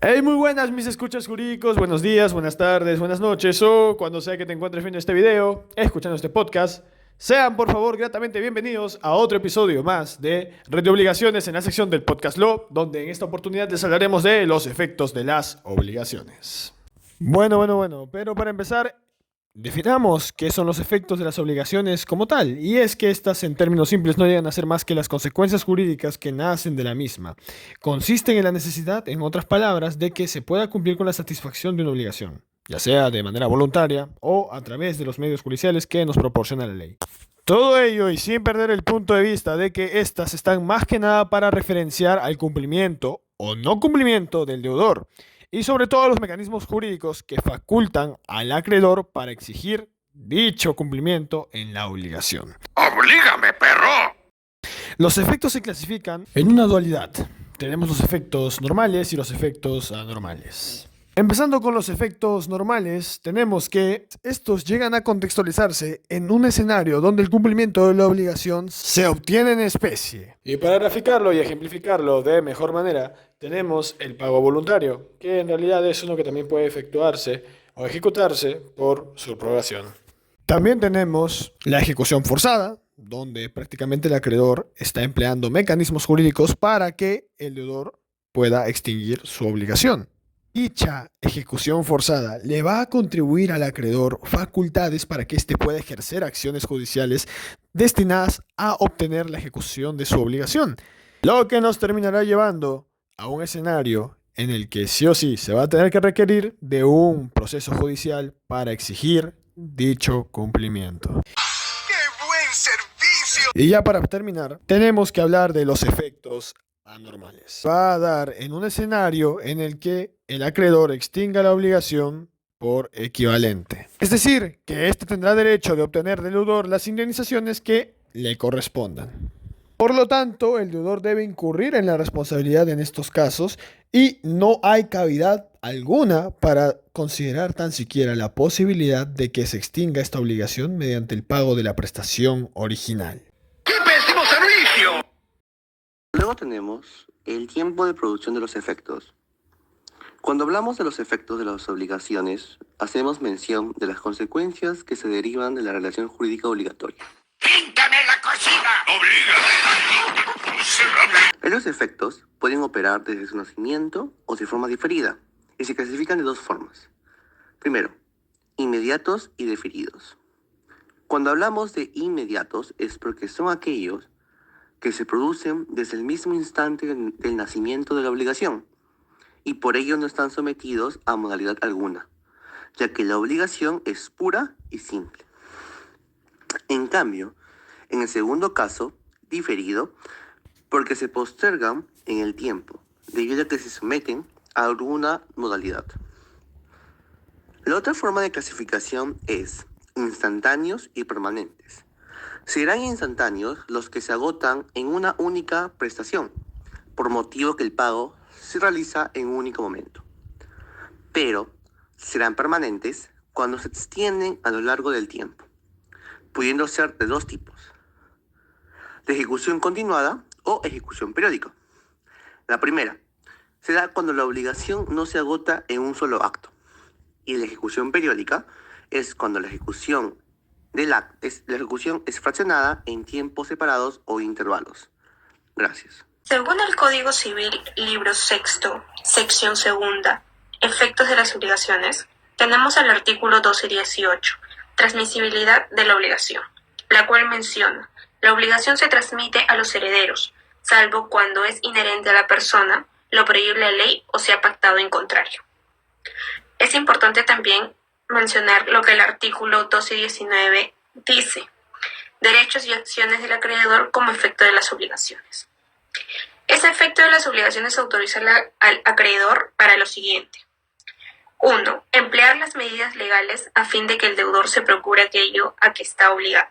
Hey, muy buenas mis escuchas jurídicos, buenos días, buenas tardes, buenas noches o cuando sea que te encuentres viendo este video, escuchando este podcast. Sean por favor gratamente bienvenidos a otro episodio más de Red de Obligaciones en la sección del Podcast Law, donde en esta oportunidad les hablaremos de los efectos de las obligaciones. Bueno, pero para empezar, definamos qué son los efectos de las obligaciones como tal, y es que estas en términos simples no llegan a ser más que las consecuencias jurídicas que nacen de la misma. Consisten en la necesidad, en otras palabras, de que se pueda cumplir con la satisfacción de una obligación, ya sea de manera voluntaria o a través de los medios judiciales que nos proporciona la ley. Todo ello y sin perder el punto de vista de que éstas están más que nada para referenciar al cumplimiento o no cumplimiento del deudor y sobre todo los mecanismos jurídicos que facultan al acreedor para exigir dicho cumplimiento en la obligación. ¡Oblígame, perro! Los efectos se clasifican en una dualidad. Tenemos los efectos normales y los efectos anormales. Empezando con los efectos normales, tenemos que estos llegan a contextualizarse en un escenario donde el cumplimiento de la obligación se obtiene en especie. Y para graficarlo y ejemplificarlo de mejor manera, tenemos el pago voluntario, que en realidad es uno que también puede efectuarse o ejecutarse por subrogación. También tenemos la ejecución forzada, donde prácticamente el acreedor está empleando mecanismos jurídicos para que el deudor pueda extinguir su obligación. Dicha ejecución forzada le va a contribuir al acreedor facultades para que éste pueda ejercer acciones judiciales destinadas a obtener la ejecución de su obligación, lo que nos terminará llevando a un escenario en el que sí o sí se va a tener que requerir de un proceso judicial para exigir dicho cumplimiento. ¡Qué buen servicio! Y ya para terminar, tenemos que hablar de los efectos anormales. Va a dar en un escenario en el que el acreedor extinga la obligación por equivalente. Es decir, que éste tendrá derecho de obtener del deudor las indemnizaciones que le correspondan. Por lo tanto, el deudor debe incurrir en la responsabilidad en estos casos y no hay cavidad alguna para considerar tan siquiera la posibilidad de que se extinga esta obligación mediante el pago de la prestación original. ¡Qué pésimo servicio! Luego tenemos el tiempo de producción de los efectos. Cuando hablamos de los efectos de las obligaciones, hacemos mención de las consecuencias que se derivan de la relación jurídica obligatoria. ¡Píntame la cocina! ¡Oblígame! ¡Miserable! Los efectos pueden operar desde su nacimiento o de forma diferida, y se clasifican de dos formas. Primero, inmediatos y diferidos. Cuando hablamos de inmediatos es porque son aquellos que se producen desde el mismo instante del nacimiento de la obligación, y por ello no están sometidos a modalidad alguna, ya que la obligación es pura y simple. En cambio, en el segundo caso, diferido, porque se postergan en el tiempo, debido a que se someten a alguna modalidad. La otra forma de clasificación es instantáneos y permanentes. Serán instantáneos los que se agotan en una única prestación, por motivo que el pago se realiza en un único momento. Pero serán permanentes cuando se extienden a lo largo del tiempo, pudiendo ser de dos tipos: de ejecución continuada o ejecución periódica. La primera se da cuando la obligación no se agota en un solo acto, y la ejecución periódica es cuando la ejecución es fraccionada en tiempos separados o intervalos. Gracias. Según el Código Civil, libro sexto, sección segunda, efectos de las obligaciones, tenemos el artículo 12.18, transmisibilidad de la obligación, la cual menciona: la obligación se transmite a los herederos, salvo cuando es inherente a la persona, lo prohíbe la ley o se ha pactado en contrario. Es importante también mencionar lo que el artículo 12.19 dice: derechos y acciones del acreedor como efecto de las obligaciones. Ese efecto de las obligaciones autoriza al acreedor para lo siguiente: 1. Emplear las medidas legales a fin de que el deudor se procure aquello a que está obligado.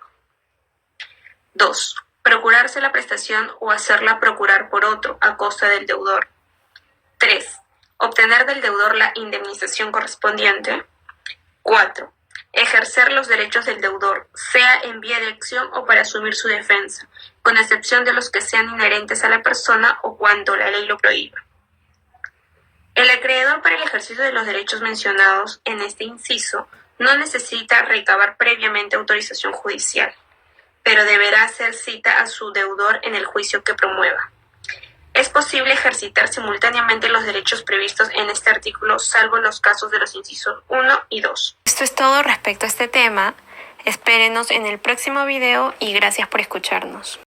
2. Procurarse la prestación o hacerla procurar por otro a costa del deudor. 3. Obtener del deudor la indemnización correspondiente. 4. Ejercer los derechos del deudor, sea en vía de acción o para asumir su defensa, con excepción de los que sean inherentes a la persona o cuando la ley lo prohíba. El acreedor deudor para el ejercicio de los derechos mencionados en este inciso no necesita recabar previamente autorización judicial, pero deberá hacer cita a su deudor en el juicio que promueva. Es posible ejercitar simultáneamente los derechos previstos en este artículo, salvo los casos de los incisos 1 y 2. Esto es todo respecto a este tema. Espérenos en el próximo video y gracias por escucharnos.